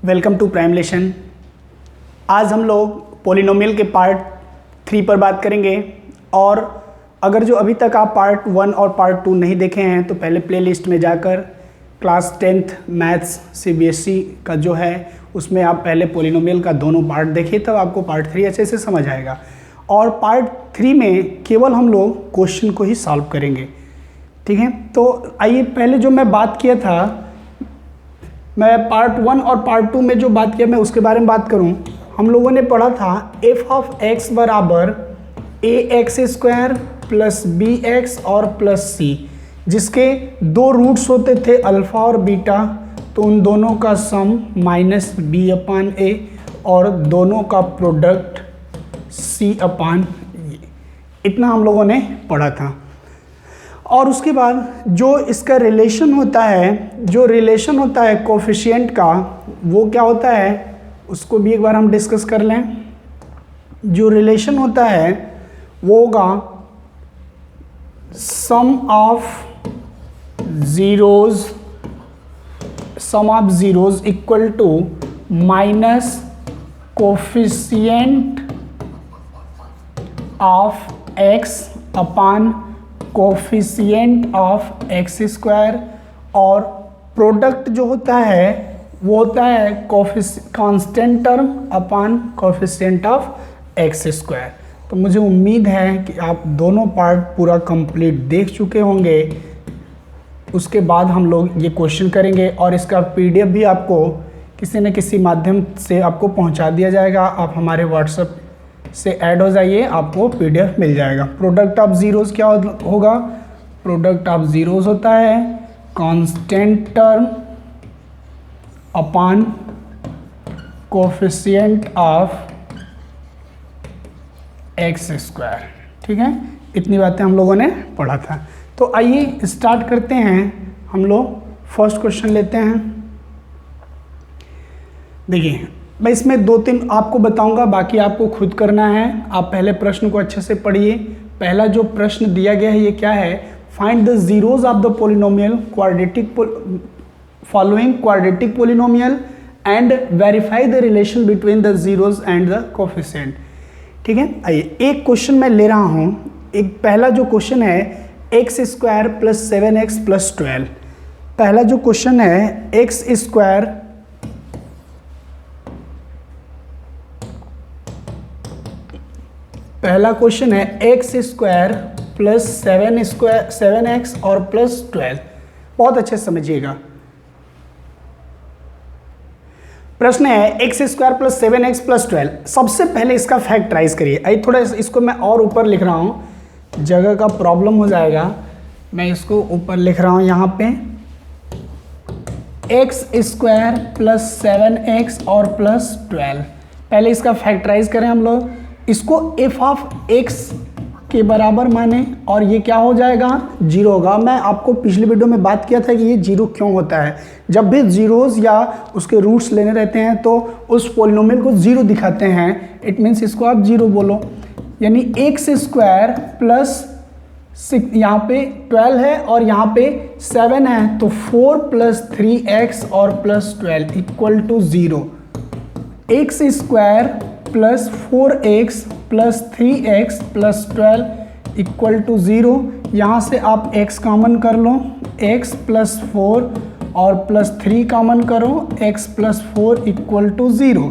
Welcome to prime लेशन। आज हम लोग पोलिनोमियल के पार्ट 3 पर बात करेंगे। और अगर जो अभी तक आप पार्ट 1 और पार्ट 2 नहीं देखे हैं तो पहले प्लेलिस्ट में जाकर क्लास 10th मैथ्स CBSE का जो है उसमें आप पहले पोलिनोमियल का दोनों पार्ट देखिए, तब आपको पार्ट 3 अच्छे से समझ आएगा। और पार्ट 3 में केवल हम लोग क्वेश्चन को ही सॉल्व करेंगे, ठीक है। तो आइए पहले जो मैं बात किया था, मैं पार्ट 1 और पार्ट 2 में जो बात किया मैं उसके बारे में बात करूं। हम लोगों ने पढ़ा था f ऑफ x बराबर ax² प्लस bx और प्लस c, जिसके दो रूट्स होते थे अल्फ़ा और बीटा, तो उन दोनों का सम माइनस b/a और दोनों का प्रोडक्ट c/a। इतना हम लोगों ने पढ़ा था। और उसके बाद जो इसका रिलेशन होता है, कोफिशिएंट का, वो क्या होता है उसको भी एक बार हम डिस्कस कर लें। जो रिलेशन होता है वो होगा sum of zeros equal to minus coefficient of x upon coefficient of x², और प्रोडक्ट जो होता है वो होता है constant term upon coefficient of x²। तो मुझे उम्मीद है कि आप दोनों पार्ट पूरा कंप्लीट देख चुके होंगे। उसके बाद हम लोग ये क्वेश्चन करेंगे और इसका PDF भी आपको किसी न किसी माध्यम से आपको पहुंचा दिया जाएगा। आप हमारे WhatsApp से ऐड हो जाइए, आपको PDF मिल जाएगा। प्रोडक्ट ऑफ जीरोस क्या होगा? प्रोडक्ट ऑफ जीरोस होता है constant term upon coefficient of x², ठीक है। इतनी बातें हम लोगों ने पढ़ा था। तो आइए स्टार्ट करते हैं। हम लोग फर्स्ट क्वेश्चन लेते हैं। देखिए, मैं इसमें 2-3 आपको बताऊंगा, बाकी आपको खुद करना है। आप पहले प्रश्न को अच्छे से पढ़िए। पहला जो प्रश्न दिया गया है ये क्या है? Find the zeros of the polynomial following quadratic polynomial and verify the relation between the zeros and the coefficient, ठीक है। आइए एक क्वेश्चन मैं ले रहा हूं। एक पहला जो क्वेश्चन है x² प्लस 7x प्लस 12। पहला जो क्वेश्चन है x², पहला क्वेश्चन है x² प्लस 7x और प्लस 12। बहुत अच्छे से समझिएगा। प्रश्न है x² प्लस 7x प्लस 12। सबसे पहले इसका फैक्टराइज करिए। आई थोड़ा इसको मैं और ऊपर लिख रहा हूँ, जगह का प्रॉब्लम हो जाएगा। मैं इसको ऊपर लिख रहा हूँ यहाँ पे x² प्लस 7x और प्लस 12। पहले इसका फैक्टराइज करें हम लोग। इसको f ऑफ x के बराबर माने और ये क्या हो जाएगा? 0 होगा। मैं आपको पिछले वीडियो में बात किया था कि ये 0 क्यों होता है। जब भी जीरोस या उसके रूट्स लेने रहते हैं तो उस पोलिनोमियल को 0 दिखाते हैं। इट मीन्स इसको आप 0 बोलो, यानी x² प्लस 6, यहाँ पे 12 है और यहाँ पे 7 है, तो 4 प्लस 3x और plus 12 equal to 0। x² plus 4x plus 3x plus 12 equal to 0। यहाँ से आप x कॉमन कर लो, x प्लस 4 और प्लस 3 कॉमन करो, x प्लस 4 इक्वल टू 0।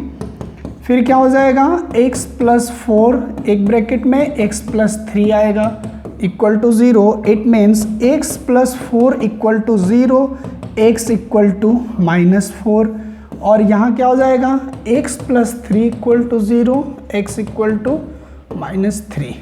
फिर क्या हो जाएगा? x प्लस 4 एक ब्रैकेट में x प्लस 3 आएगा equal to 0। It means x plus 4 equal to 0, x equal to -4। और यहाँ क्या हो जाएगा? x plus 3 equal to 0, x equal to -3।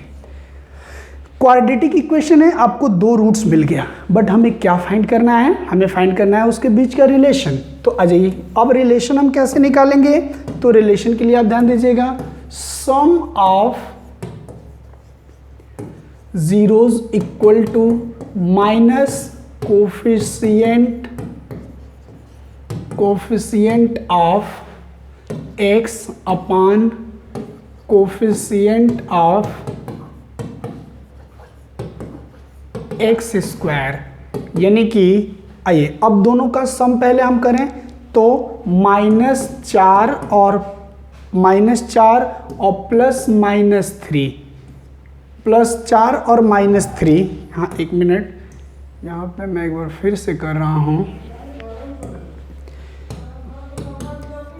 Quadratic equation है, आपको 2 रूट्स मिल गया, बट हमें क्या फाइंड करना है? हमें फाइंड करना है उसके बीच का रिलेशन। तो आ जाइए, अब रिलेशन हम कैसे निकालेंगे? तो रिलेशन के लिए आप ध्यान दीजिएगा। Sum of zeros equal to minus coefficient of x upon coefficient of x², यानी कि आइए अब दोनों का सम पहले हम करें तो -4 और -4 और +-3, +4 और -3, हाँ एक मिनट, यहाँ पे मैं एक बार फिर से कर रहा हूँ,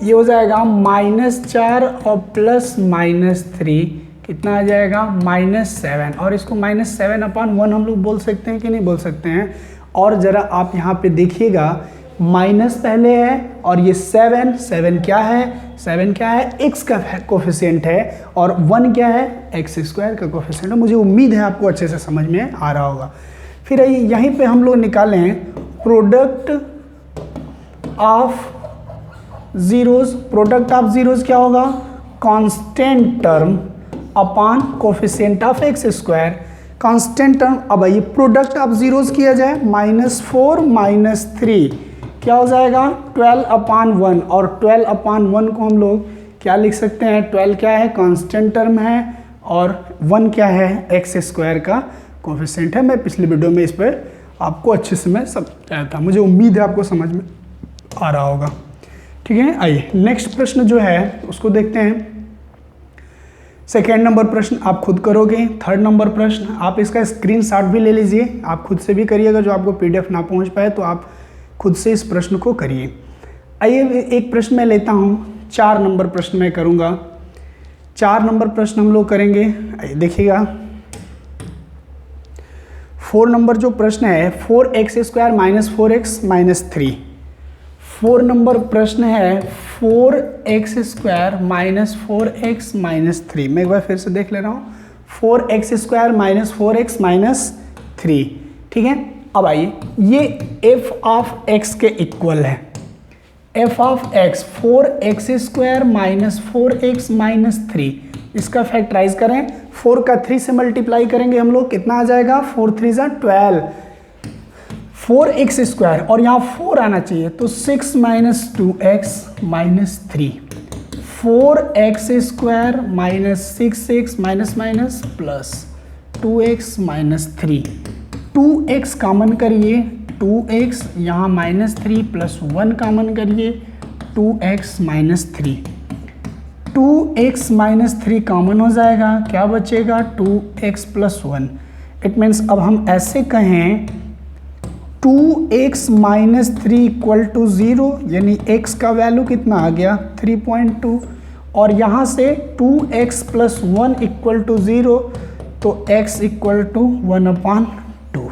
ये हो जाएगा -4 और +-3 कितना आ जाएगा -7, और इसको -7/1 हम लोग बोल सकते हैं कि नहीं बोल सकते हैं। और ज़रा आप यहाँ पे देखिएगा, माइनस पहले है और ये 7 क्या है, 7 क्या है, x का कोफिशिएंट है, और 1 क्या है, x² का कोफिशिएंट है। मुझे उम्मीद है आपको अच्छे से समझ में आ रहा होगा। फिर यहीं पे हम लोग निकालें product of zeros. Product of zeros क्या होगा, constant term upon coefficient of x², constant term. अब ये प्रोडक्ट ऑफ जीरोस किया जाए, -4 -3 क्या हो जाएगा 12/1, और 12/1 को हम लोग क्या लिख सकते हैं, 12 क्या है, कांस्टेंट टर्म है, और 1 क्या है, x² का कोफिशिएंट है। मैं पिछले वीडियो में इस पर आपको अच्छे से मैं समझाया था, मुझे उम्मीद है आपको समझ में आ रहा होगा। ठीक है, आइए नेक्स्ट प्रश्न जो है उसको देखते हैं। सेकेंड नंबर प्रश्न आप खुद करोगे, थर्ड नंबर प्रश्न आप इसका स्क्रीनशॉट भी ले लीजिए, आप खुद से भी करिएगा, जो आपको PDF ना पहुंच पाए तो आप खुद से इस प्रश्न को करिए। आइए एक प्रश्न मैं लेता हूं, 4 नंबर प्रश्न मैं करूंगा। 4 नंबर प्रश्न हम लोग करेंगे। आइए देखिएगा, 4 नंबर जो प्रश्न है 4x² - 4x - 3। 4 नंबर प्रश्न है 4x² - 4x - 3। मैं एक बार फिर से देख ले रहा हूँ, 4x² - 4x - 3। ठीक है, अब आइए, ये f ऑफ x के इक्वल है, f of x 4x² - 4x - 3। इसका फैक्टराइज करें, 4 का 3 से मल्टीप्लाई करेंगे हम लोग, कितना आ जाएगा, 4 3 = 12, 4x² और यहाँ 4 आना चाहिए, तो 6 - 2x - 3, 4x² - 6x plus 2x - 3, 2x common करिए, 2x यहाँ -3 + 1 कॉमन करिए, 2x - 3, 2x - 3 कॉमन हो जाएगा, क्या बचेगा, 2x + 1। इट मीन्स अब हम ऐसे कहें 2x - 3 = 0, यानी x का वैल्यू कितना आ गया 3.2, और यहाँ से 2x + 1 = 0, तो x = 1/2।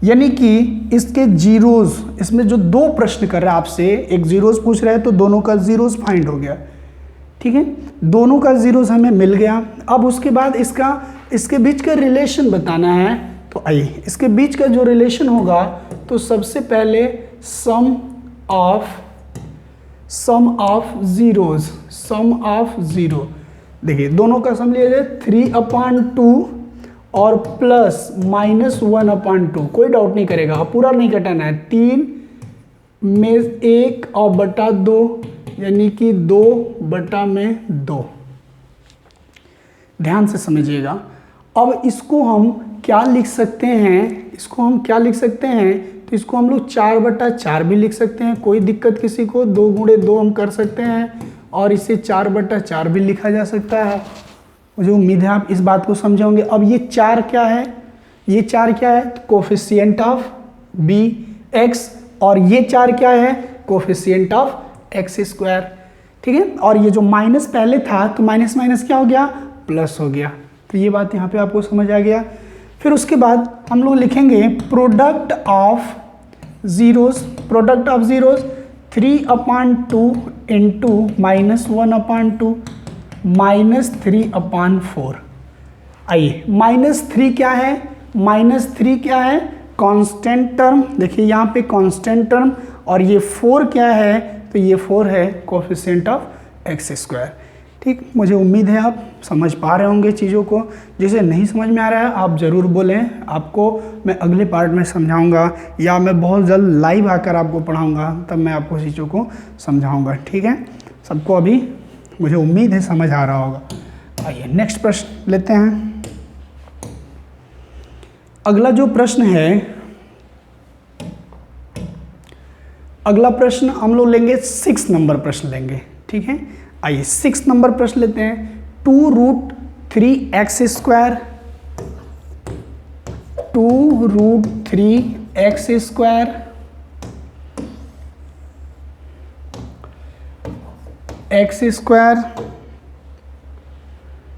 यानी कि इसके जीरोज, इसमें जो 2 प्रश्न कर रहा है आपसे, एक जीरोज पूछ रहा है तो दोनों का जीरोज फाइंड हो गया। ठीक है, दोनों का जीरोज हमें मिल गया। अब उसके बाद इसके बीच का रिलेशन बताना है, तो आइए इसके बीच का जो रिलेशन होगा, तो सबसे पहले सम ऑफ जीरो, देखिए दोनों का सम लिया जाए 3/2 और प्लस -1/2, कोई डाउट नहीं करेगा, पूरा नहीं घटाना है, 3 में 1 और बटा 2, यानी कि 2/2। ध्यान से समझिएगा। अब इसको हम क्या लिख सकते हैं, तो इसको हम लोग 4/4 भी लिख सकते हैं, कोई दिक्कत किसी को, 2 × 2 हम कर सकते हैं, और इसे 4/4 भी लिखा जा सकता है। मुझे उम्मीद है आप इस बात को समझोगे। अब ये 4 क्या है, ये 4 क्या है, कोफिशिएंट ऑफ bx, और ये 4 क्या है, कोफिशिएंट ऑफ x²। ठीक है, और ये जो माइनस पहले था, तो माइनस माइनस क्या हो गया, प्लस हो गया। तो ये बात यहाँ पे आपको समझ आ गया। फिर उसके बाद हम लोग लिखेंगे प्रोडक्ट ऑफ जीरोस 3/2 इंटू -1/2 -3/4। आइए, -3 क्या है, -3 क्या है, कांस्टेंट टर्म, देखिए यहाँ पे कांस्टेंट टर्म, और ये 4 क्या है, तो ये 4 है कोफिशिएंट ऑफ x²। ठीक, मुझे उम्मीद है आप समझ पा रहे होंगे चीज़ों को। जिसे नहीं समझ में आ रहा है आप ज़रूर बोलें, आपको मैं अगले पार्ट में समझाऊंगा, या मैं बहुत जल्द लाइव आकर आपको पढ़ाऊंगा, तब मैं आपको चीज़ों को समझाऊंगा। ठीक है, सबको अभी मुझे उम्मीद है समझ आ रहा होगा। आइए नेक्स्ट प्रश्न लेते हैं। अगला जो प्रश्न है अगला प्रश्न हम लोग लेंगे 6 नंबर प्रश्न लेंगे, ठीक है। आइए 6 नंबर प्रश्न लेते हैं। 2√3x square 2√3x square x square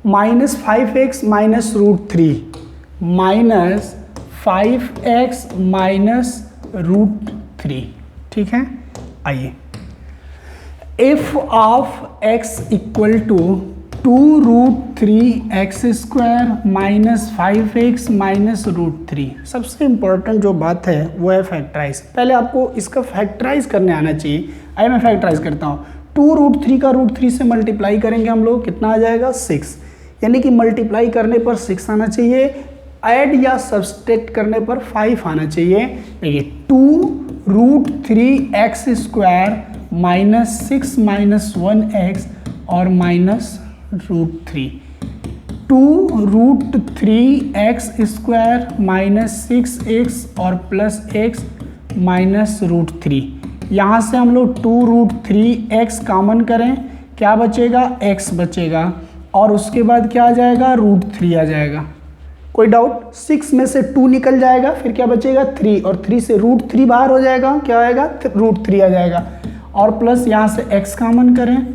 minus 5x minus √3 minus 5x minus √3, ठीक है। आइए f of x equal to 2√3x square minus 5x minus √3। सबसे इंपॉर्टेंट जो बात है वो है फैक्टराइज। पहले आपको इसका फैक्टराइज करने आना चाहिए। आइए मैं फैक्टराइज करता हूँ। 2√3 का √3 से मल्टीप्लाई करेंगे हम लोग, कितना आ जाएगा 6, यानी कि मल्टीप्लाई करने पर 6 आना चाहिए, ऐड या सब्सट्रैक्ट करने पर 5 आना चाहिए। देखिए 2√3x square minus 6 minus 1x और minus √3, 2√3x square minus 6x और प्लस x माइनस √3। यहाँ से हम लोग 2√3x कॉमन करें, क्या बचेगा, x बचेगा और उसके बाद क्या आ जाएगा, √3 आ जाएगा। कोई डाउट? 6 में से 2 निकल जाएगा, फिर क्या बचेगा 3 और 3 से √3 बाहर हो जाएगा, क्या आएगा √3 आ जाएगा और प्लस यहाँ से x कॉमन करें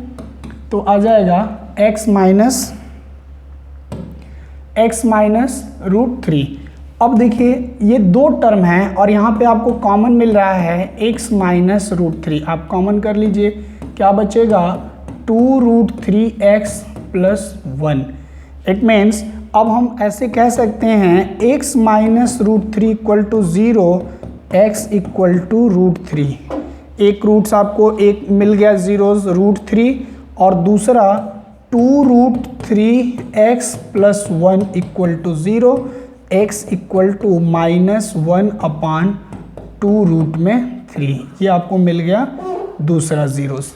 तो आ जाएगा x माइनस √3। अब देखिए ये 2 टर्म हैं और यहाँ पे आपको कॉमन मिल रहा है x माइनस √3, आप कॉमन कर लीजिए, क्या बचेगा 2√3x प्लस 1। इट मीन्स अब हम ऐसे कह सकते हैं x minus √3 equal to 0, x equal to √3। एक रूट्स आपको एक मिल गया जीरोस √3 और दूसरा 2√3x plus 1 equal to 0, x equal to minus 1/2√3। ये आपको मिल गया दूसरा जीरोस।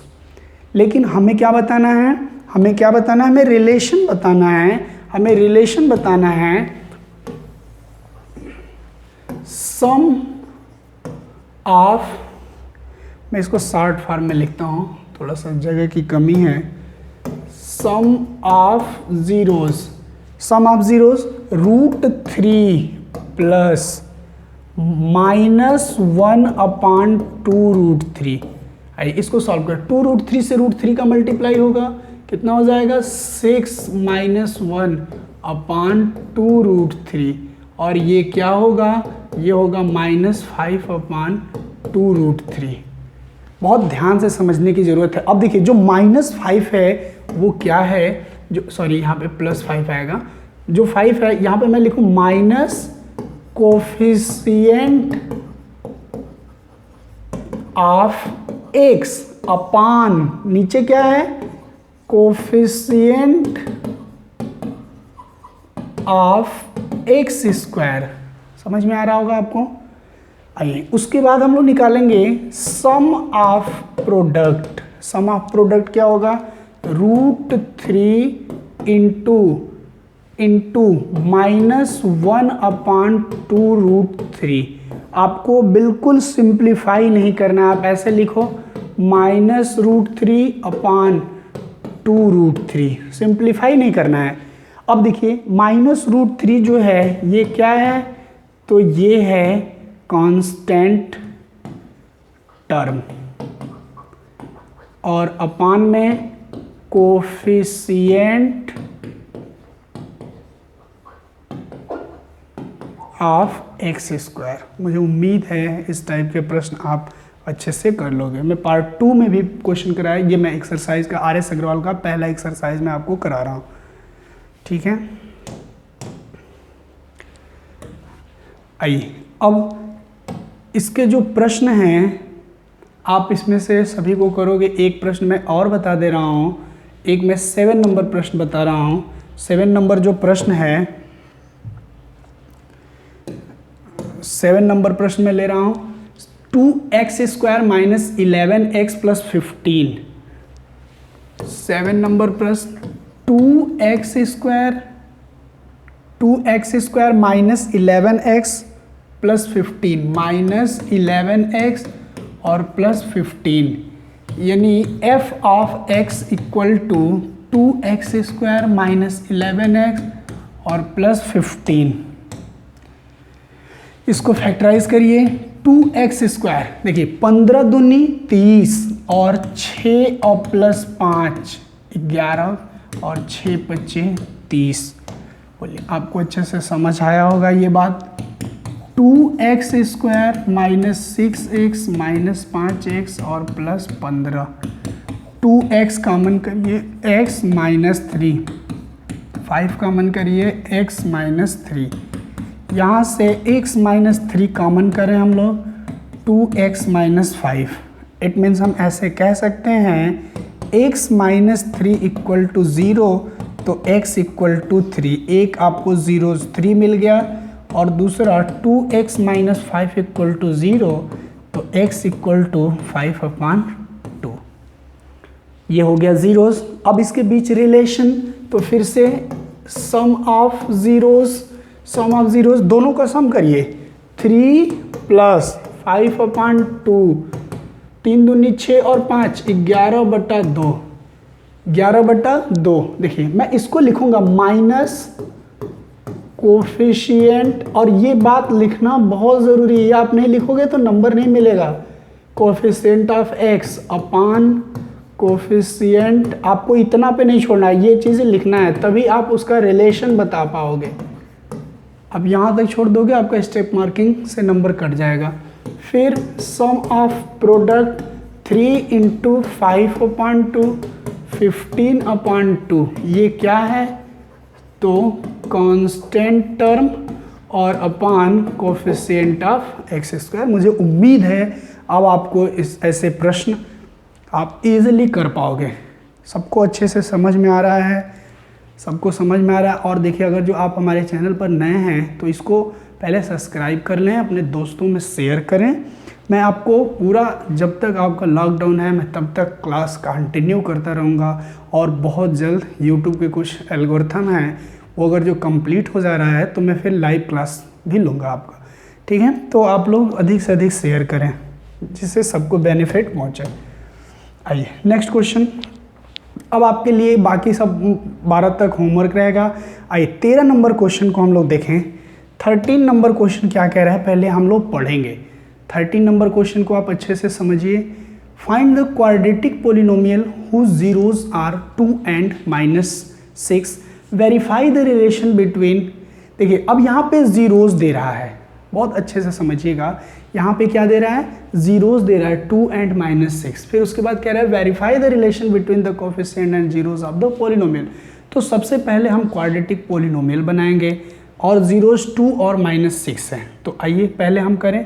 लेकिन हमें क्या बताना है, हमें क्या बताना है, हमें रिलेशन बताना है, हमें रिलेशन बताना है सम ऑफ, मैं इसको शॉर्ट फॉर्म में लिखता हूँ, थोड़ा सा जगह की कमी है। Sum of zeros, sum of zeros √3 plus minus 1/2√3। आइए इसको सॉल्व कर। 2√3 से √3 का मल्टीप्लाई होगा, कितना हो जाएगा 6 माइनस 1/2√3 और ये क्या होगा, ये होगा माइनस 5/2√3। बहुत ध्यान से समझने की ज़रूरत है। अब देखिए जो -5 है वो क्या है, जो सॉरी यहाँ पे +5 आएगा, जो 5 है यहाँ पे मैं लिखूँ माइनस कोफिशिएंट ऑफ x अपान, नीचे क्या है, कोफिशिएंट ऑफ x स्क्वायर। समझ में आ रहा होगा आपको। आइए उसके बाद हम लोग निकालेंगे sum of product. Sum of product क्या होगा, √3 इंटू माइनस 1/2√3। आपको बिल्कुल सिंप्लीफाई नहीं करना है, आप ऐसे लिखो माइनस √3/2√3, सिंप्लीफाई नहीं करना है। अब देखिए माइनस √3 जो है ये क्या है, तो ये है कांस्टेंट टर्म और अपान में कोफिशिएंट ऑफ x स्क्वायर। मुझे उम्मीद है इस टाइप के प्रश्न आप अच्छे से कर लोगे। मैं पार्ट 2 में भी क्वेश्चन कराया, ये मैं एक्सरसाइज का RS अग्रवाल का पहला एक्सरसाइज मैं आपको करा रहा हूँ, ठीक है। आइए अब इसके जो प्रश्न हैं आप इसमें से सभी को करोगे। एक प्रश्न मैं और बता दे रहा हूँ, एक मैं 7 नंबर प्रश्न बता रहा हूँ। 7 नंबर जो प्रश्न है, 7 नंबर प्रश्न में ले रहा हूँ 2x square minus 11x plus 15। 7 number प्रश्न 2x square minus 11x plus 15 minus 11x और प्लस 15, यानी f of x equal to 2x² minus 11x और प्लस 15। इसको फैक्टराइज करिए, 2x², देखिए 15 दूनी 30 और 6 और प्लस 5 11 और 6 25 30। बोलिए आपको अच्छे से समझ आया होगा ये बात। 2x² minus 6x minus 5x और प्लस 15, 2x कॉमन करिए x माइनस 3, 5 कॉमन करिए x माइनस 3, यहाँ से x माइनस 3 कॉमन करें हम लोग 2x माइनस 5। इट मीन्स हम ऐसे कह सकते हैं x माइनस 3 इक्वल टू 0, तो x इक्वल टू 3। एक आपको 0 3 मिल गया और दूसरा 2x माइनस 5 इक्वल टू 0, तो x इक्वल टू 5/2। ये हो गया जीरोस। अब इसके बीच रिलेशन, तो फिर से सम ऑफ जीरोस दोनों का सम करिए, 3 प्लस 5/2, 3 दूनी 6 और 5 11/2, 11/2। देखिए मैं इसको लिखूंगा माइनस कोफिशिएंट, और ये बात लिखना बहुत ज़रूरी है, आप नहीं लिखोगे तो नंबर नहीं मिलेगा। Coefficient of x upon coefficient, आपको इतना पे नहीं छोड़ना है, ये चीज़ें लिखना है, तभी आप उसका रिलेशन बता पाओगे। अब यहाँ तक छोड़ दोगे आपका स्टेप मार्किंग से नंबर कट जाएगा। फिर सम ऑफ प्रोडक्ट 3 इंटू 5/2 15/2, ये क्या है, तो कांस्टेंट टर्म और अपान कोफिशिएंट ऑफ x²। मुझे उम्मीद है अब आपको इस ऐसे प्रश्न आप इजीली कर पाओगे। सबको अच्छे से समझ में आ रहा है, सबको समझ में आ रहा है। और देखिए अगर जो आप हमारे चैनल पर नए हैं तो इसको पहले सब्सक्राइब कर लें, अपने दोस्तों में शेयर करें। मैं आपको पूरा जब तक आपका लॉकडाउन है मैं तब तक क्लास कंटिन्यू करता रहूँगा, और बहुत जल्द यूट्यूब के कुछ एल्गोरिथम हैं वो अगर जो कंप्लीट हो जा रहा है तो मैं फिर लाइव क्लास भी लूँगा आपका, ठीक है। तो आप लोग अधिक से अधिक शेयर करें जिससे सबको बेनिफिट पहुँचे। आइए नेक्स्ट क्वेश्चन। अब आपके लिए बाकी सब 12 तक होमवर्क रहेगा। आइए 13 नंबर क्वेश्चन को हम लोग देखें। 13 नंबर क्वेश्चन क्या कह रहा है पहले हम लोग पढ़ेंगे। 13 नंबर क्वेश्चन को आप अच्छे से समझिए। Find the quadratic polynomial whose zeros are 2 and -6, verify the relation between. देखिए अब यहाँ पे जीरोज दे रहा है, बहुत अच्छे से समझिएगा। यहाँ पे क्या दे रहा है, जीरोज दे रहा है 2 and -6। फिर उसके बाद कह रहा है verify the relation between the coefficient and zeros of the polynomial. तो सबसे पहले हम क्वाड्रेटिक पोलिनोमियल बनाएंगे और जीरोज 2 और -6 हैं। तो आइए पहले हम करें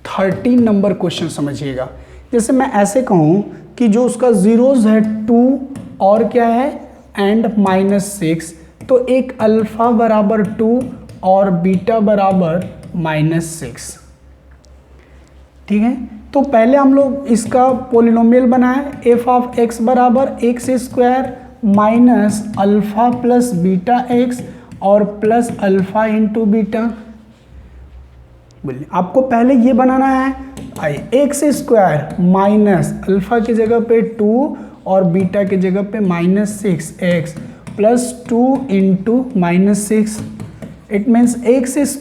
13 नंबर क्वेश्चन समझिएगा। जैसे मैं ऐसे कहूँ कि जो उसका जीरोज है 2 और क्या है एंड -6, तो एक अल्फा बराबर 2 और बीटा बराबर -6, ठीक है। तो पहले हम लोग इसका पोलिनोमियल बनाए। एफ ऑफ एक्स बराबर x² minus alpha plus beta x और प्लस अल्फा इंटू बीटा। बोलिए आपको पहले ये बनाना है। आइए x² माइनस अल्फा की जगह पे 2 और बीटा की जगह पे -6x plus 2 into -6। It means x²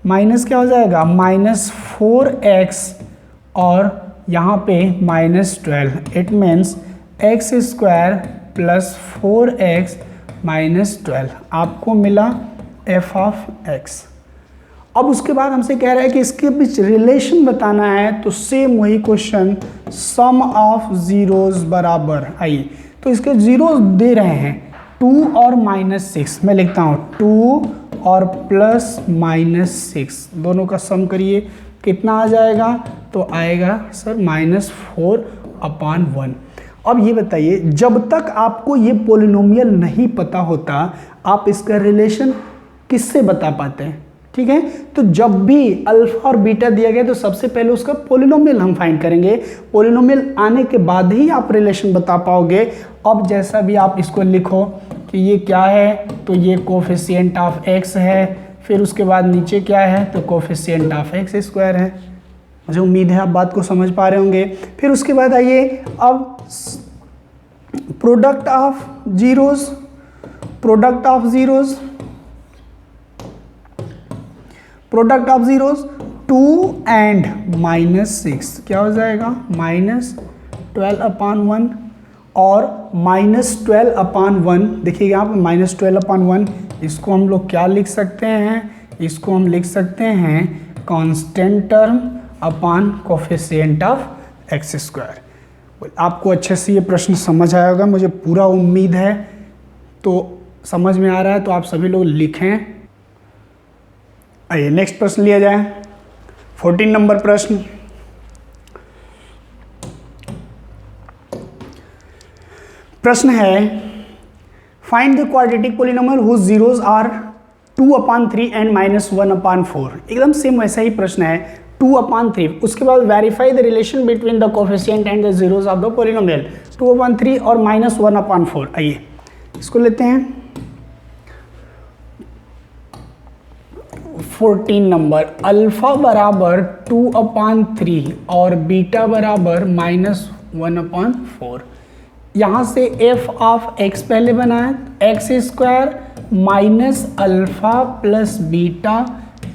minus क्या हो जाएगा -4x और यहाँ पे -12। It means x² plus 4x -12 आपको मिला f ऑफ x। अब उसके बाद हमसे कह रहा है कि इसके बीच रिलेशन बताना है, तो सेम वही क्वेश्चन, सम ऑफ जीरोज बराबर। आइए तो इसके जीरोज दे रहे हैं 2 और -6, मैं लिखता हूँ 2 और प्लस -6, दोनों का सम करिए कितना आ जाएगा, तो आएगा सर -4/1। अब ये बताइए जब तक आपको ये पोलिनोमियल नहीं पता होता आप इसका रिलेशन किससे बता पाते हैं, ठीक है। तो जब भी अल्फा और बीटा दिया गया तो सबसे पहले उसका पोलिनोमियल हम फाइंड करेंगे। पोलिनोमियल आने के बाद ही आप रिलेशन बता पाओगे। अब जैसा भी आप इसको लिखो कि ये क्या है, तो ये कोफिशिएंट ऑफ एक्स है, फिर उसके बाद नीचे क्या है, तो कोफिशिएंट ऑफ एक्स स्क्वायर है। मुझे उम्मीद है आप बात को समझ पा रहे होंगे। फिर उसके बाद आइए अब product of zeros, product of zeros, product of zeros 2 and -6 क्या हो जाएगा, -12/1 और -12/1। देखिए यहाँ पे -12/1, इसको हम लोग क्या लिख सकते हैं, इसको हम लिख सकते हैं constant term upon coefficient of x square. आपको अच्छे से ये प्रश्न समझ आया होगा, मुझे पूरा उम्मीद है। तो समझ में आ रहा है तो आप सभी लोग लिखें। आइए नेक्स्ट प्रश्न लिया जाए, 14 नंबर प्रश्न। प्रश्न है find the quadratic polynomial whose zeros are 2/3 and -1/4। एकदम सेम वैसा ही प्रश्न है, 2/3। उसके बाद verify the relation between the coefficient and the zeros of the polynomial 2/3 और -1/4। आइए इसको लेते हैं 14 नंबर। अल्फा बराबर 2/3 और बीटा बराबर -1/4। यहाँ से एफ ऑफ एक्स पहले बनाए, x square minus alpha plus beta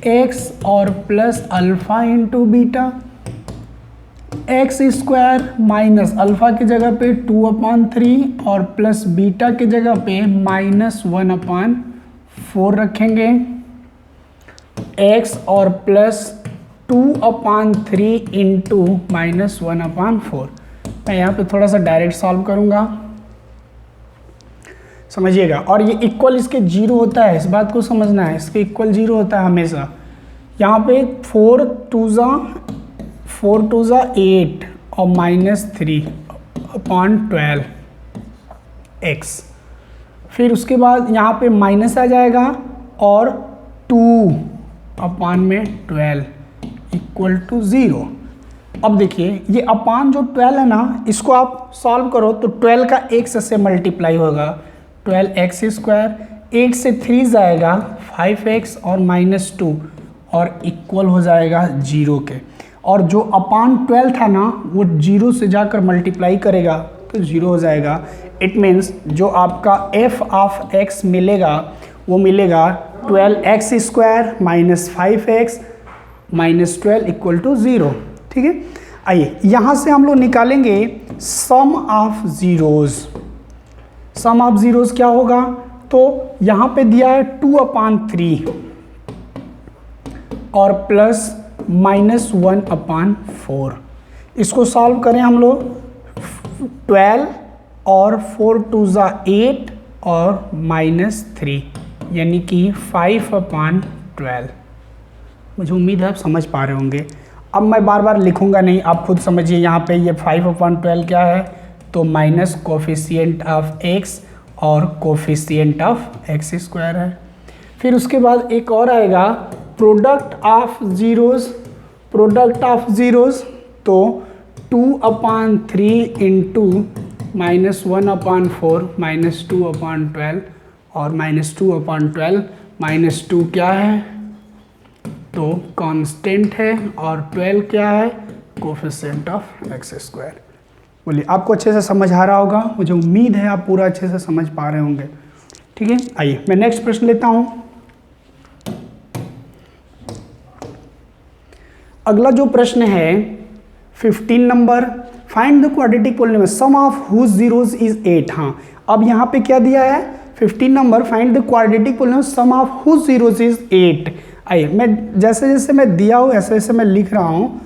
x और plus alpha into beta, x square minus alpha की जगह पे 2/3 और प्लस बीटा की जगह पे -1/4 रखेंगे, x और प्लस 2/3 इंटू -1/4। मैं यहाँ पे थोड़ा सा डायरेक्ट सॉल्व करूँगा, समझिएगा। और ये इक्वल इसके 0 होता है, इस बात को समझना है, इसके इक्वल 0 होता है हमेशा। यहाँ पे 4 2 ज़ा 8 और -3/12 x। फिर उसके बाद यहाँ पे माइनस आ जाएगा और 2/12 इक्वल टू 0। अब देखिए ये अपान जो 12 है ना, इसको आप सॉल्व करो तो 12 का x से मल्टीप्लाई होगा, 12x स्क्वायर, 8 से 3 जाएगा 5x और -2 और इक्वल हो जाएगा 0 के। और जो अपान 12 था ना वो 0 से जाकर मल्टीप्लाई करेगा तो 0 हो जाएगा। इट मीन्स जो आपका f ऑफ x मिलेगा वो मिलेगा 12x square minus 5x minus 12 equal to 0। ठीक है, आइए यहाँ से हम लोग निकालेंगे sum of zeros. Sum of zeros क्या होगा, तो यहाँ पे दिया है 2/3 और प्लस -1/4। इसको सॉल्व करें हम लोग, 12 और 4 2 ज़ा 8 और -3 यानी कि 5/12। मुझे उम्मीद है आप समझ पा रहे होंगे। अब मैं बार बार लिखूंगा नहीं, आप खुद समझिए। यहाँ पे ये 5/12 क्या है, तो माइनस कोफिशिएंट ऑफ एक्स और कोफिशिएंट ऑफ एक्स स्क्वायर है। फिर उसके बाद एक और आएगा product of zeros, product of zeros तो 2/3 इंटू -1/4 -2/12 और -2/12 -2 क्या है, तो कांस्टेंट है और 12 क्या है, कोफिशिएंट ऑफ एक्स स्क्वायर। बोलिए आपको अच्छे से समझ आ रहा होगा, मुझे उम्मीद है आप पूरा अच्छे से समझ पा रहे होंगे। ठीक है, आइए मैं नेक्स्ट प्रश्न लेता हूं। अगला जो प्रश्न है 15 number, find the quadratic polynomial sum of whose zeros is 8। हाँ, अब यहाँ पे क्या दिया है 15 number, find the quadratic polynomial sum of whose zeros is 8। आइए मैं जैसे जैसे मैं दिया हूँ ऐसे ऐसे मैं लिख रहा हूँ।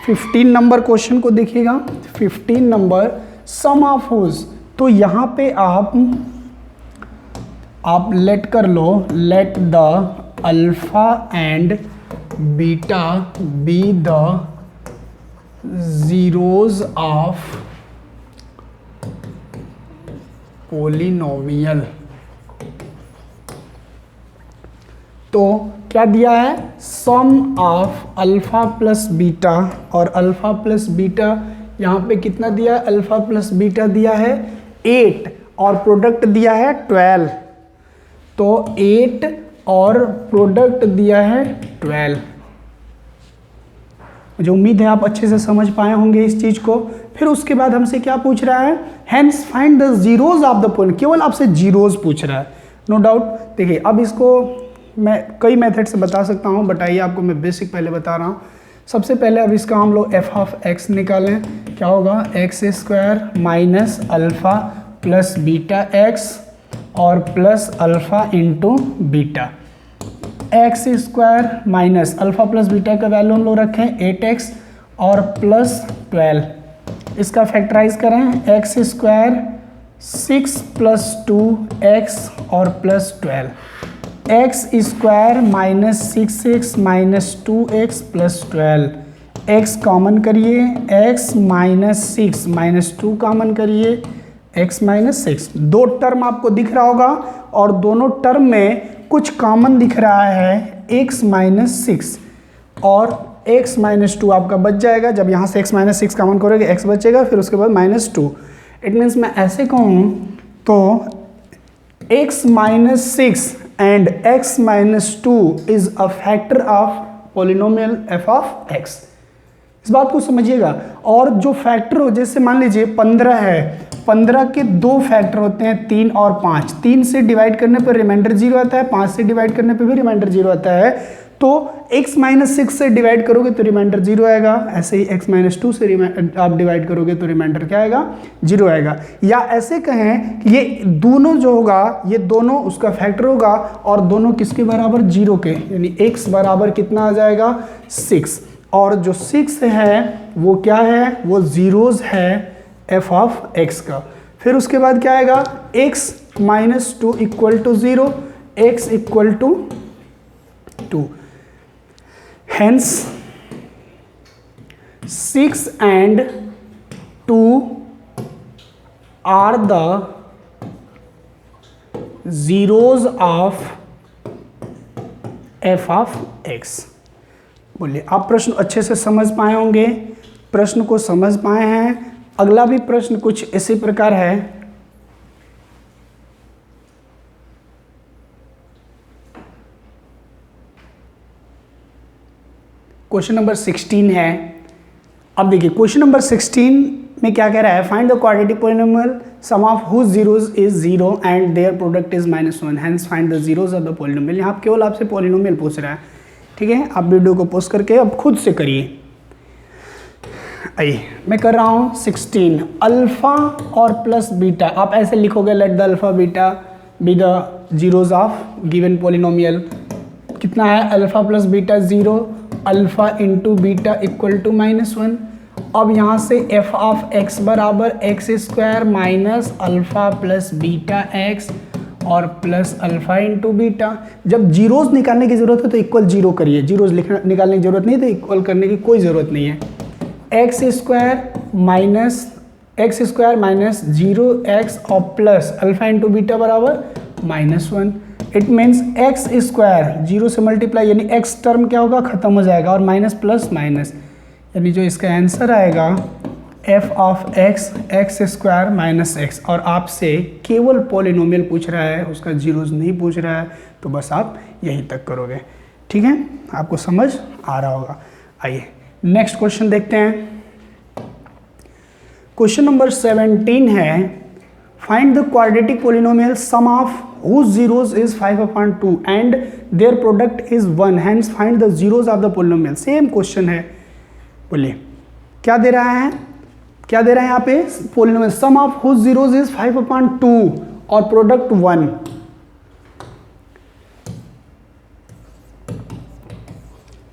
15 नंबर क्वेश्चन को देखिएगा, 15 नंबर सम ऑफ हुज, तो यहाँ पे आप लेट कर लो, let the alpha and beta be the zeros of polynomial. तो क्या दिया है, sum of alpha plus beta, और अल्फा प्लस बीटा यहाँ पे कितना दिया है, अल्फा प्लस बीटा दिया है 8 और प्रोडक्ट दिया है 12। तो 8 और प्रोडक्ट दिया है 12। मुझे उम्मीद है आप अच्छे से समझ पाए होंगे इस चीज़ को। फिर उसके बाद हमसे क्या पूछ रहा है, hence find the zeros of the polynomial, केवल आपसे जीरोज पूछ रहा है, नो डाउट। देखिए अब इसको मैं कई मेथड से बता सकता हूँ, बट आइए आपको मैं बेसिक पहले बता रहा हूँ। सबसे पहले अब इसका हम लोग एफ ऑफ एक्स निकालें, क्या होगा, x square minus alpha plus beta x और plus alpha into beta. X square minus alpha plus beta का वैल्यू हम लोग रखें 8x और प्लस 12, इसका फैक्टराइज करें, एक्स स्क्वायर 6 प्लस 2x और plus 12, x square minus 6x minus 2x plus 12, x common करिए, x माइनस 6 माइनस 2 कॉमन करिए, x माइनस 6। दो टर्म आपको दिख रहा होगा और दोनों टर्म में कुछ कॉमन दिख रहा है, x माइनस 6 और x माइनस 2 आपका बच जाएगा। जब यहाँ से x माइनस 6 कॉमन करोगे x बचेगा, फिर उसके बाद माइनस 2। इट मीन्स मैं ऐसे कहूँ तो x minus 6 and x minus 2 is a factor of polynomial f of x। इस बात को समझिएगा। और जो फैक्टर हो, जैसे मान लीजिए 15 है, 15 के दो फैक्टर होते हैं 3 और 5। 3 से डिवाइड करने पर रिमाइंडर 0 आता है, 5 से डिवाइड करने पर भी रिमाइंडर 0 आता है। तो x माइनस 6 से डिवाइड करोगे तो रिमाइंडर 0 आएगा, ऐसे ही x माइनस 2 से आप डिवाइड करोगे तो रिमाइंडर क्या आएगा, 0 आएगा। या ऐसे कहें कि ये दोनों जो होगा, ये दोनों उसका फैक्टर होगा और दोनों किसके बराबर, 0 के, यानी x बराबर कितना आ जाएगा, 6। और जो 6 है वो क्या है, वो जीरोज है f ऑफ x का। फिर उसके बाद क्या आएगा, x minus 2 equal to 0, x equal to 2। Hence 6 and 2 are the zeros of f of x। बोलिए आप प्रश्न अच्छे से समझ पाए होंगे, प्रश्न को समझ पाए हैं। अगला भी प्रश्न कुछ इसी प्रकार है। क्वेश्चन नंबर 16 है। अब देखिए क्वेश्चन नंबर 16 में क्या कह रहा है, find the quadratic polynomial sum of whose zeros is 0 and their product is -1, hence find the zeros of the polynomial. यहाँ केवल आपसे पॉलिनोमियल पूछ रहा है, ठीक है। आप वीडियो को पॉज करके अब खुद से करिए। आइए मैं कर रहा हूँ 16, अल्फा और प्लस बीटा। आप ऐसे लिखोगे, let the alpha beta be the zeros of given polynomial. कितना है, alpha plus beta 0, alpha into beta equal to -1। अब यहाँ से f ऑफ x बराबर x square minus alpha plus beta x और प्लस अल्फा इंटू बीटा। जब zeros निकालने की जरूरत है तो इक्वल 0 करिए, जीरोज निकालने की जरूरत नहीं, तो इक्वल करने की कोई ज़रूरत नहीं है। एक्स स्क्वायर माइनस 0x और प्लस अल्फा इंटू बीटा बराबर -1। इट मीन्स एक्स स्क्वायर 0 से मल्टीप्लाई, यानी x टर्म क्या होगा, खत्म हो जाएगा, और माइनस प्लस माइनस, यानी जो इसका आंसर आएगा f of x square minus x। और आपसे केवल पॉलिनोमियल पूछ रहा है, उसका जीरोज नहीं पूछ रहा है, तो बस आप यहीं तक करोगे, ठीक है। आपको समझ आ रहा होगा। आइए नेक्स्ट क्वेश्चन देखते हैं। क्वेश्चन नंबर 17 है, find the quadratic polynomial sum of whose zeros is 5/2 and their product is 1, hence find the zeros of the polynomial। Same question है। बोलिए क्या दे रहा है, क्या दे रहा है यहाँ पे, polynomial sum of whose zeros is 5/2 और product 1।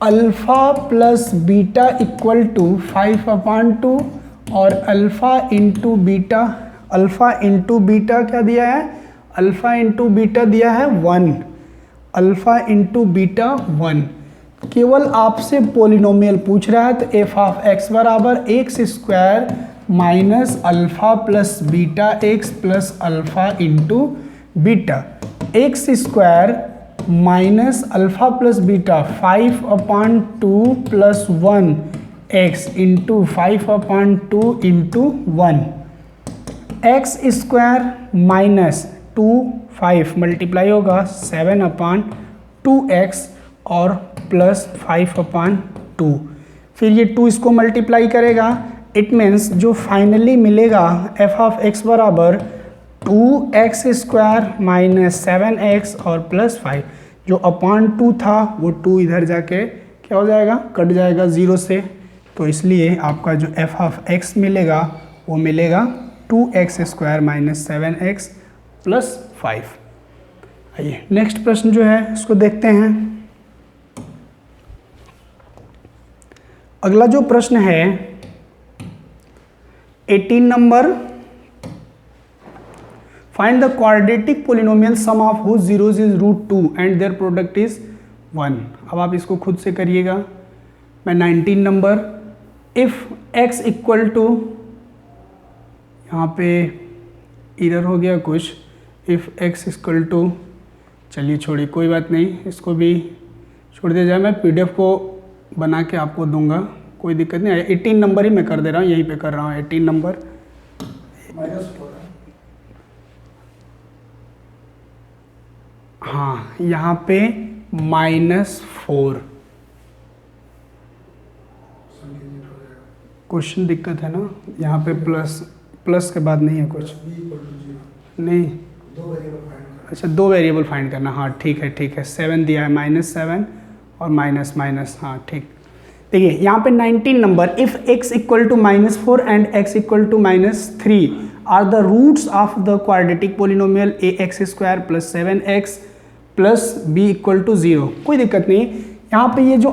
Alpha plus beta equal to 5/2 और alpha into beta, alpha into beta क्या दिया है, अल्फा इंटू बीटा दिया है 1, अल्फा इंटू बीटा 1। केवल आपसे पॉलिनोमियल पूछ रहा है, तो एफ ऑफ एक्स बराबर x square minus alpha plus beta x plus alpha into beta. X square minus alpha plus beta 5/2 plus 1 x into 5/2 into 1। X square minus 2 5 multiply होगा 7/2 2x और plus 5/2। फिर ये 2 इसको मल्टीप्लाई करेगा, it means जो finally मिलेगा F of x बराबर 2x² minus 7x और प्लस 5। जो अपॉन 2 था वो 2 इधर जाके क्या हो जाएगा, कट जाएगा 0 से। तो इसलिए आपका जो एफ ऑफ एक्स मिलेगा वो मिलेगा 2x² माइनस 7x प्लस 5। आइए नेक्स्ट प्रश्न जो है उसको देखते हैं। अगला जो प्रश्न है 18 number, find the quadratic polynomial sum of whose zeros is √2 and their product is 1। अब आप इसको खुद से करिएगा। मैं 19 number, if x equal to, यहाँ पे एरर हो गया कुछ, इफ x इक्वल टू, चलिए छोड़िए कोई बात नहीं, इसको भी छोड़ दिया जाए। मैं PDF को बना के आपको दूंगा, कोई दिक्कत नहीं है। 18 नंबर ही मैं कर दे रहा हूँ, यहीं पे कर रहा हूँ 18 नंबर। हाँ यहाँ पे -4 क्वेश्चन दिक्कत है ना, यहाँ पे प्लस के बाद नहीं है कुछ, नहीं अच्छा 2 वेरिएबल फाइंड करना। हाँ ठीक है 7 दिया है, -7 और माइनस, हाँ ठीक। देखिए यहाँ पे 19 number, if x equal to -4 and x equal to -3 are the roots of the quadratic polynomial ax² plus 7x plus b equal to 0। कोई दिक्कत नहीं, यहाँ पे ये जो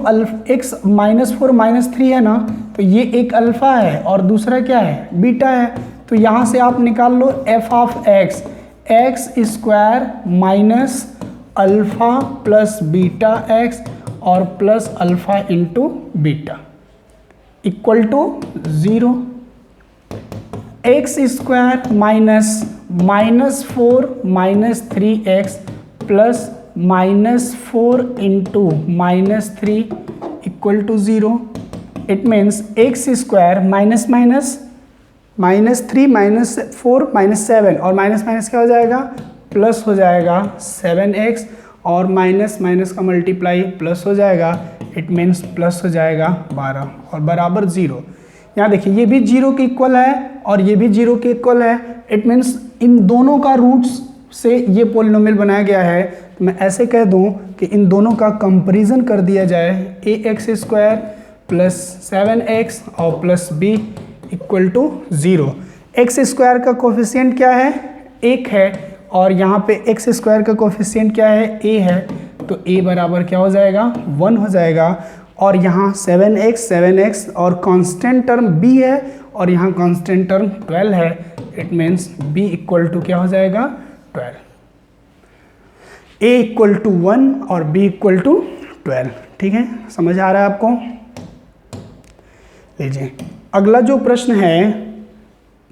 x -4 -3 है ना, तो ये एक अल्फ़ा है और दूसरा क्या है, बीटा है। तो यहाँ से आप निकाल लो f of x² minus alpha plus beta x और plus alpha into beta equal to 0। x² -4 -3x plus -4 into -3 equal to 0। It means x² minus -3 -4 -7 और माइनस क्या हो जाएगा, प्लस हो जाएगा 7x और माइनस का मल्टीप्लाई प्लस हो जाएगा, इट मीन्स प्लस हो जाएगा 12 और बराबर 0। यहाँ देखिए ये भी 0 के इक्वल है और ये भी 0 के इक्वल है, इट मीन्स इन दोनों का रूट्स से ये पोलिनोमियल बनाया गया है। तो मैं ऐसे कह दूं कि इन दोनों का कंपैरिजन कर दिया जाए, ax² प्लस 7x और plus b equal to 0। x² का कोफिशिएंट क्या है, 1 है, और यहाँ पे x² का कोफिशिएंट क्या है, a है। तो a बराबर क्या हो जाएगा, 1 हो जाएगा। और यहाँ 7x और कांस्टेंट टर्म b है और यहाँ कांस्टेंट टर्म 12 है, it means b equal to क्या हो जाएगा, 12। a इक्वल टू 1 और b इक्वल टू 12। ठीक है, समझ आ रहा है आपको। लीजिए अगला जो प्रश्न है,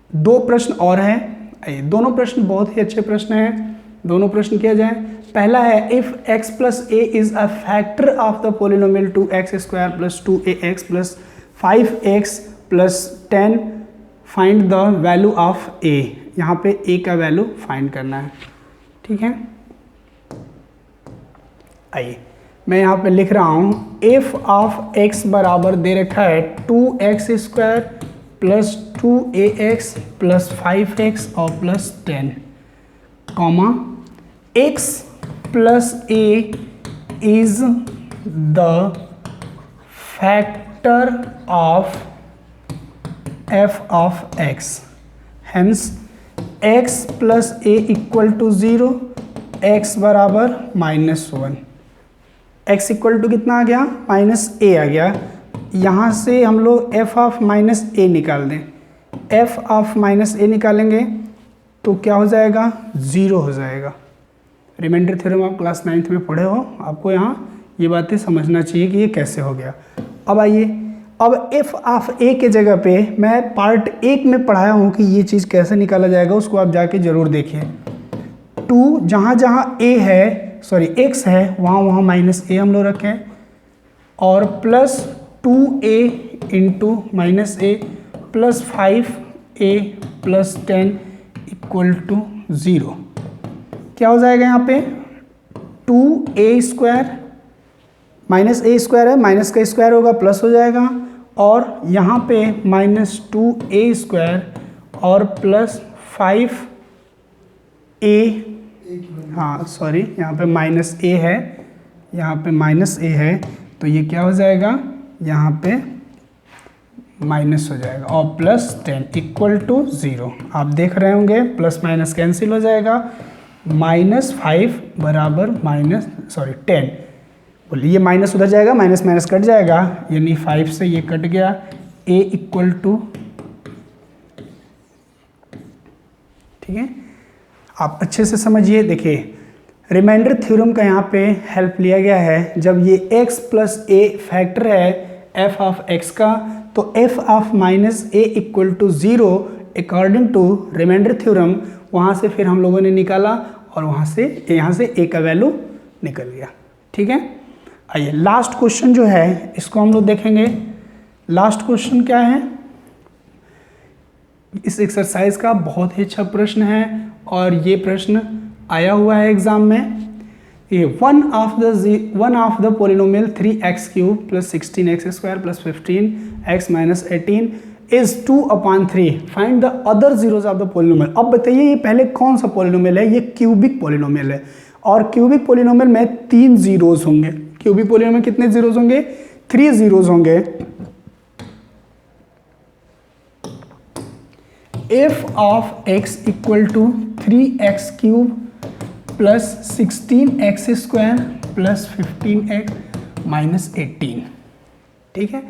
2 प्रश्न और हैं, दोनों प्रश्न बहुत ही अच्छे प्रश्न हैं, दोनों प्रश्न किया जाए। पहला है, if x plus a is a factor of the polynomial 2x² plus 2ax plus 5x plus 10 find the value of a। यहाँ पे a का वैल्यू फाइंड करना है। ठीक है, आइए मैं यहाँ पे लिख रहा हूँ, एफ ऑफ x बराबर दे रखा है 2x² plus 2ax plus 5x और plus 10, comma x plus a is the factor of f of x, hence x plus a equal to 0, x बराबर -1। x इक्वल टू कितना आ गया, -a आ गया। यहाँ से हम लोग f ऑफ -a निकाल दें, f ऑफ -a निकालेंगे तो क्या हो जाएगा, 0 हो जाएगा। रिमाइंडर थ्योरम आप क्लास 9th में पढ़े हो, आपको यहाँ ये बातें समझना चाहिए कि ये कैसे हो गया। अब आइए, अब f ऑफ a के जगह पे मैं पार्ट 1 में पढ़ाया हूँ कि ये चीज़ कैसे निकाला जाएगा, उसको आप जाके ज़रूर देखिए। 2 जहाँ a है, सॉरी x है, वहाँ -a हम लोग रखें और plus 2a into -a plus 5a plus 10 equal to 0। क्या हो जाएगा यहाँ पे, 2a² माइनस ए स्क्वायर है, माइनस का स्क्वायर होगा प्लस हो जाएगा, और यहाँ पे -2a² और प्लस 5a, हाँ सॉरी यहाँ पे -a है, यहाँ पे -a है, तो ये क्या हो जाएगा, यहाँ पे माइनस हो जाएगा और +10 इक्वल टू 0। आप देख रहे होंगे प्लस माइनस कैंसिल हो जाएगा, -5 बराबर 10, बोलिए ये माइनस उधर जाएगा, माइनस माइनस कट जाएगा, यानी 5 से ये कट गया, a इक्वल टू, ठीक है। आप अच्छे से समझिए, देखिए रिमाइंडर थ्योरम का यहाँ पे हेल्प लिया गया है। जब ये x + a फैक्टर है f ऑफ x का, तो f of -a equal to 0 according to reminder theorem, वहाँ से फिर हम लोगों ने निकाला और वहाँ से यहाँ से a का वैल्यू निकल गया, ठीक है। आइए लास्ट क्वेश्चन जो है इसको हम लोग देखेंगे। लास्ट क्वेश्चन क्या है इस एक्सरसाइज का, बहुत ही अच्छा प्रश्न है और ये प्रश्न आया हुआ है एग्जाम में। ये one of the polynomial 3x³ + 16x² + 15x - 18 is 2/3, find the other zeros of the polynomial. अब बताइए ये पहले कौन सा पोलिनोमियल है, ये क्यूबिक पोलिनोमियल है, और क्यूबिक पोलिनोमियल में 3 जीरोज होंगे। क्यूबिक पोलिनोमियल में कितने जीरोज होंगे, 3 जीरोज होंगे। f of x equal to 3x³ + 16x² + 15x - 18, ठीक है,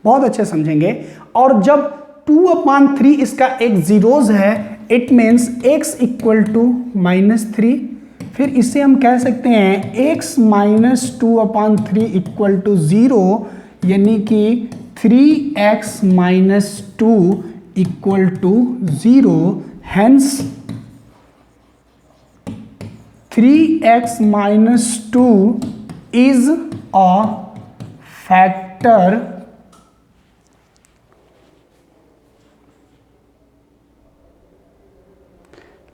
बहुत अच्छे समझेंगे। और जब 2/3 इसका एक जीरोज है, it means x equal to -3, फिर इसे हम कह सकते हैं x - 2/3 इक्वल टू 0, यानी कि 3x - 2 equal to 0, hence 3x - 2 is a factor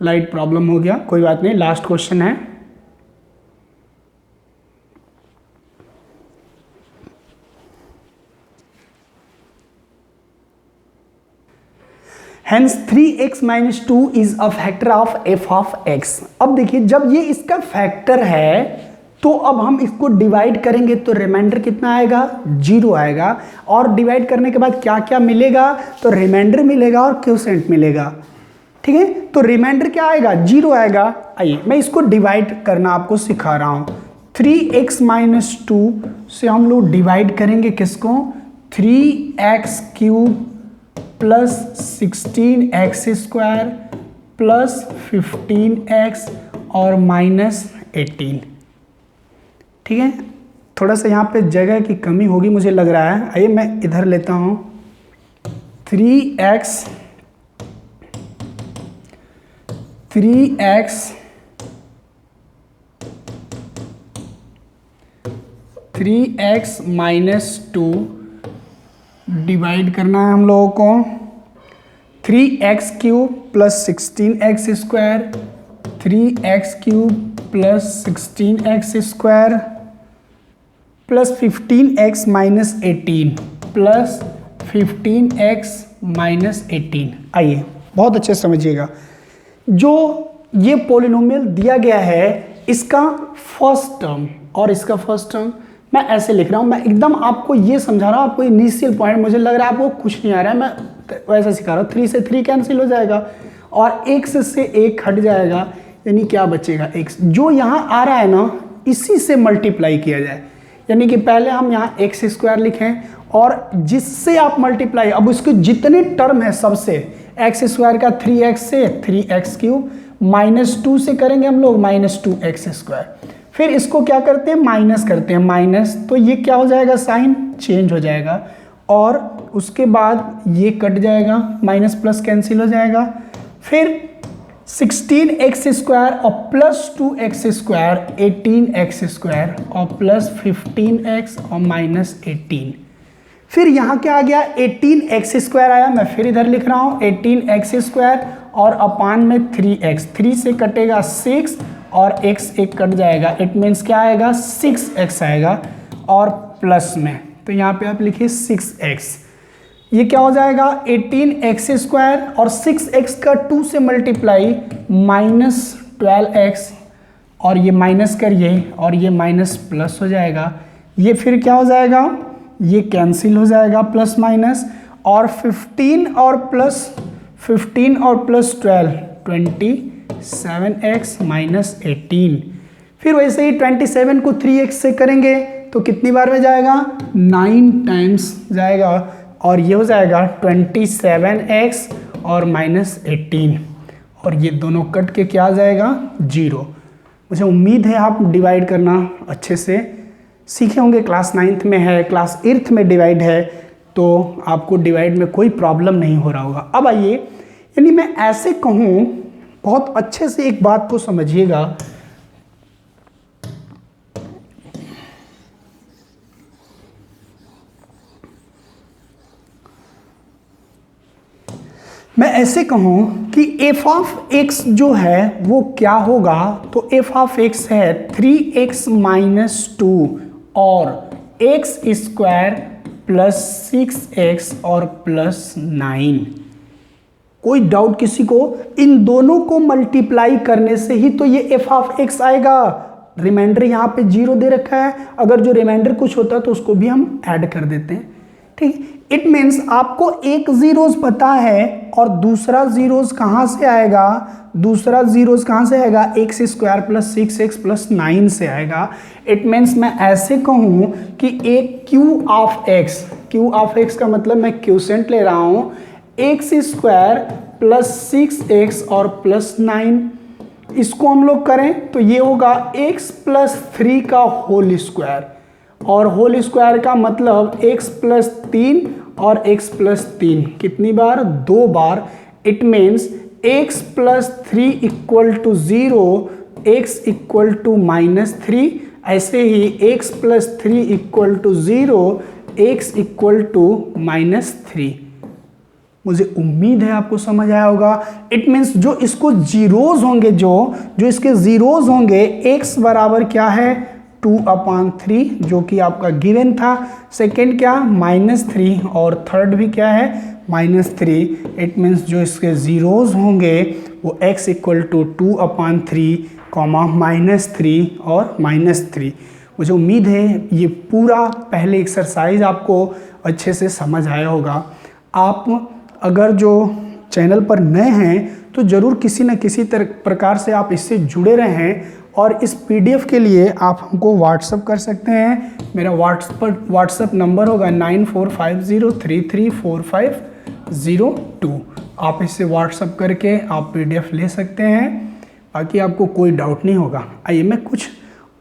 light problem हो गया, कोई बात नहीं, लास्ट क्वेश्चन है। Hence 3x - 2 is a factor of f of x। अब देखिए जब ये इसका फैक्टर है तो अब हम इसको डिवाइड करेंगे तो रिमाइंडर कितना आएगा, 0 आएगा, और डिवाइड करने के बाद क्या क्या मिलेगा, तो रिमाइंडर मिलेगा और क्वोशिएंट मिलेगा, ठीक है। तो रिमाइंडर क्या आएगा, 0 आएगा। आइए मैं इसको डिवाइड करना आपको सिखा रहा हूं। 3x - 2 से हम लोग डिवाइड करेंगे किसको, 3x³ + 16x² + 15x और -18, ठीक है। थोड़ा सा यहाँ पे जगह की कमी होगी मुझे लग रहा है, आइए मैं इधर लेता हूँ। 3x - 2 डिवाइड करना है हम लोगों को, 3x³ + 16x², 3x³ + 16x² + 15x - 18 + 15x - 18। आइए बहुत अच्छे से समझिएगा, जो ये पोलिनोमियल दिया गया है इसका फर्स्ट टर्म और इसका फर्स्ट टर्म मैं ऐसे लिख रहा हूँ, मैं एकदम आपको ये समझा रहा हूँ, आपको इनिशियल पॉइंट मुझे लग रहा है आपको कुछ नहीं आ रहा है, मैं वैसे सिखा रहा हूँ। 3 से 3 कैंसिल हो जाएगा और x से 1 हट जाएगा, यानी क्या बचेगा, x। जो यहाँ आ रहा है ना इसी से मल्टीप्लाई किया जाए, यानी कि पहले हम यहाँ x² लिखें और जिससे आप मल्टीप्लाई, अब उसके जितने टर्म है सबसे, x² का 3x से 3x³ -2 से करेंगे हम लोग -2x², फिर इसको क्या करते हैं, माइनस करते हैं, माइनस, तो ये क्या हो जाएगा, साइन चेंज हो जाएगा, और उसके बाद ये कट जाएगा, माइनस प्लस कैंसिल हो जाएगा, फिर 16x² और +2x² 18x² और +15x और -18, फिर यहाँ क्या आ गया, 18x² आया, मैं फिर इधर लिख रहा हूँ 18x² और अपान में 3x, 3 से कटेगा 6 और x एक कट जाएगा, इट मीन्स क्या आएगा 6x आएगा और प्लस में, तो यहाँ पे आप लिखिए 6x। ये क्या हो जाएगा 18x² और 6x का 2 से मल्टीप्लाई -12x, और ये माइनस करिए और ये माइनस प्लस हो जाएगा, ये फिर क्या हो जाएगा, ये कैंसिल हो जाएगा प्लस माइनस, और 15 और प्लस 12 27x माइनस 18। फिर वैसे ही 27 को 3x से करेंगे तो कितनी बार में जाएगा 9 टाइम्स जाएगा, और ये हो जाएगा 27x और माइनस 18, और ये दोनों कट के क्या आ जाएगा 0। मुझे उम्मीद है आप डिवाइड करना अच्छे से सीखे होंगे, क्लास 9th में है, क्लास 8th में डिवाइड है, तो आपको डिवाइड में कोई प्रॉब्लम नहीं हो रहा होगा। अब आइए, यानी मैं ऐसे कहूँ, बहुत अच्छे से एक बात को समझिएगा, मैं ऐसे कहूँ कि f ऑफ x जो है वो क्या होगा, तो f ऑफ x है 3x माइनस 2 और x² प्लस 6x और प्लस 9। कोई डाउट किसी को? इन दोनों को मल्टीप्लाई करने से ही तो ये f ऑफ x आएगा। रिमाइंडर यहाँ पे 0 दे रखा है, अगर जो रिमाइंडर कुछ होता तो उसको भी हम ऐड कर देते हैं, ठीक। इट मीन्स आपको एक जीरोस पता है और दूसरा जीरोस कहाँ से आएगा, दूसरा जीरोस कहाँ से आएगा x² प्लस 6x प्लस 9 से आएगा। इट मीन्स मैं ऐसे कहूँ कि एक q ऑफ x का मतलब मैं क्यूसेंट ले रहा हूँ, x² प्लस 6x और प्लस 9, इसको हम लोग करें तो ये होगा x प्लस 3 का होल स्क्वायर, और होल स्क्वायर का मतलब x प्लस 3 और x प्लस 3 कितनी बार 2 बार। It means x plus 3 equal to 0, x equal to -3, ऐसे ही x plus 3 equal to 0, x equal to -3। मुझे उम्मीद है आपको समझ आया होगा। इट मीन्स जो इसको जीरोज होंगे, जो इसके जीरोज होंगे, x बराबर क्या है 2/3 जो कि आपका गिवन था, सेकेंड क्या -3 और थर्ड भी क्या है -3। इट मीन्स जो इसके जीरोज होंगे वो x इक्वल टू 2/3, -3 और -3। मुझे उम्मीद है ये पूरा पहले एक्सरसाइज आपको अच्छे से समझ आया होगा। आप अगर जो चैनल पर नए हैं तो ज़रूर किसी न किसी प्रकार से आप इससे जुड़े रहें, और इस पीडीएफ के लिए आप हमको व्हाट्सअप कर सकते हैं। मेरा व्हाट्सअप नंबर होगा 9450334502। आप इससे व्हाट्सअप करके आप पीडीएफ ले सकते हैं, बाकी आपको कोई डाउट नहीं होगा। आइए मैं कुछ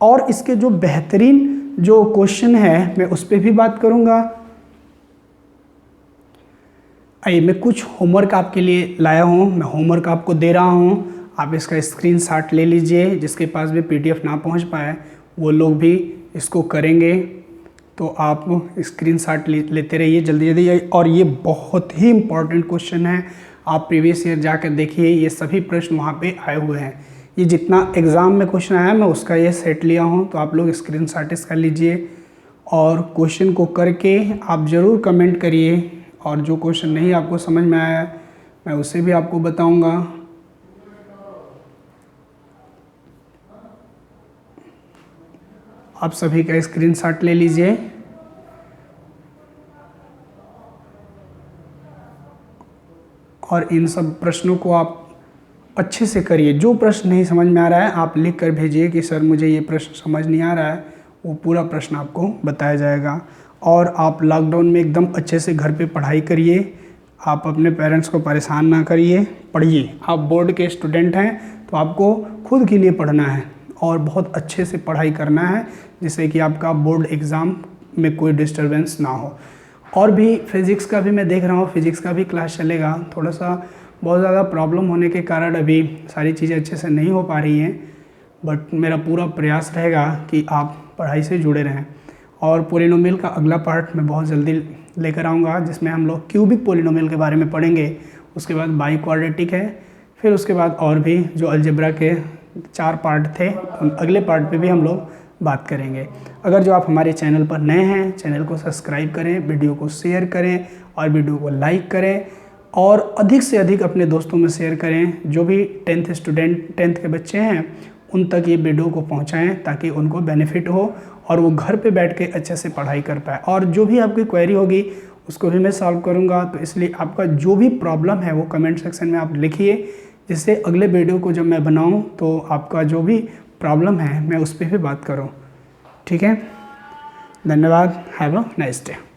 और इसके जो बेहतरीन जो क्वेश्चन है मैं उस पर भी बात करूँगा। आइए मैं कुछ होमवर्क आपके लिए लाया हूँ, मैं होमवर्क आपको दे रहा हूँ, आप इसका स्क्रीनशॉट ले लीजिए। जिसके पास भी पीडीएफ ना पहुँच पाए वो लोग भी इसको करेंगे, तो आप स्क्रीनशॉट लेते रहिए जल्दी जल्दी। और ये बहुत ही इम्पॉर्टेंट क्वेश्चन है, आप प्रीवियस ईयर जाकर देखिए, ये सभी प्रश्न वहाँ पे आए हुए हैं। ये जितना एग्ज़ाम में क्वेश्चन आया मैं उसका ये सेट लिया हूँ, तो आप लोग स्क्रीनशॉट इसका लीजिए और क्वेश्चन को करके आप ज़रूर कमेंट करिए, और जो क्वेश्चन नहीं आपको समझ में आया मैं उसे भी आपको बताऊँगा। आप सभी का स्क्रीनशॉट ले लीजिए और इन सब प्रश्नों को आप अच्छे से करिए। जो प्रश्न नहीं समझ में आ रहा है आप लिख कर भेजिए कि सर मुझे ये प्रश्न समझ नहीं आ रहा है, वो पूरा प्रश्न आपको बताया जाएगा। और आप लॉकडाउन में एकदम अच्छे से घर पे पढ़ाई करिए, आप अपने पेरेंट्स को परेशान ना करिए, पढ़िए। आप बोर्ड के स्टूडेंट हैं तो आपको खुद के लिए पढ़ना है और बहुत अच्छे से पढ़ाई करना है, जिससे कि आपका बोर्ड एग्ज़ाम में कोई डिस्टरबेंस ना हो। और भी फिज़िक्स का भी मैं देख रहा हूँ, फिज़िक्स का भी क्लास चलेगा। थोड़ा सा बहुत ज़्यादा प्रॉब्लम होने के कारण अभी सारी चीज़ें अच्छे से नहीं हो पा रही हैं, बट मेरा पूरा प्रयास रहेगा कि आप पढ़ाई से जुड़े रहें। और पॉलिनोमियल का अगला पार्ट मैं बहुत जल्दी लेकर आऊँगा, जिसमें हम लोग क्यूबिक पॉलिनोमियल के बारे में पढ़ेंगे। उसके बाद बाई क्वाड्रेटिक है, फिर उसके बाद और भी जो अलजेब्रा के 4 पार्ट थे उन अगले पार्ट पे भी हम लोग बात करेंगे। अगर जो आप हमारे चैनल पर नए हैं, चैनल को सब्सक्राइब करें, वीडियो को शेयर करें और वीडियो को लाइक करें और अधिक से अधिक अपने दोस्तों में शेयर करें। जो भी 10th के बच्चे हैं उन तक ये वीडियो को पहुंचाएं ताकि उनको बेनिफिट हो और वो घर पे बैठ के अच्छे से पढ़ाई कर पाए। और जो भी आपकी क्वेरी होगी उसको भी मैं सॉल्व करूंगा, तो इसलिए आपका जो भी प्रॉब्लम है वो कमेंट सेक्शन में आप लिखिए, जिससे अगले वीडियो को जब मैं बनाऊं तो आपका जो भी प्रॉब्लम है मैं उस पर भी बात करूं। ठीक है, धन्यवाद। Have a nice day.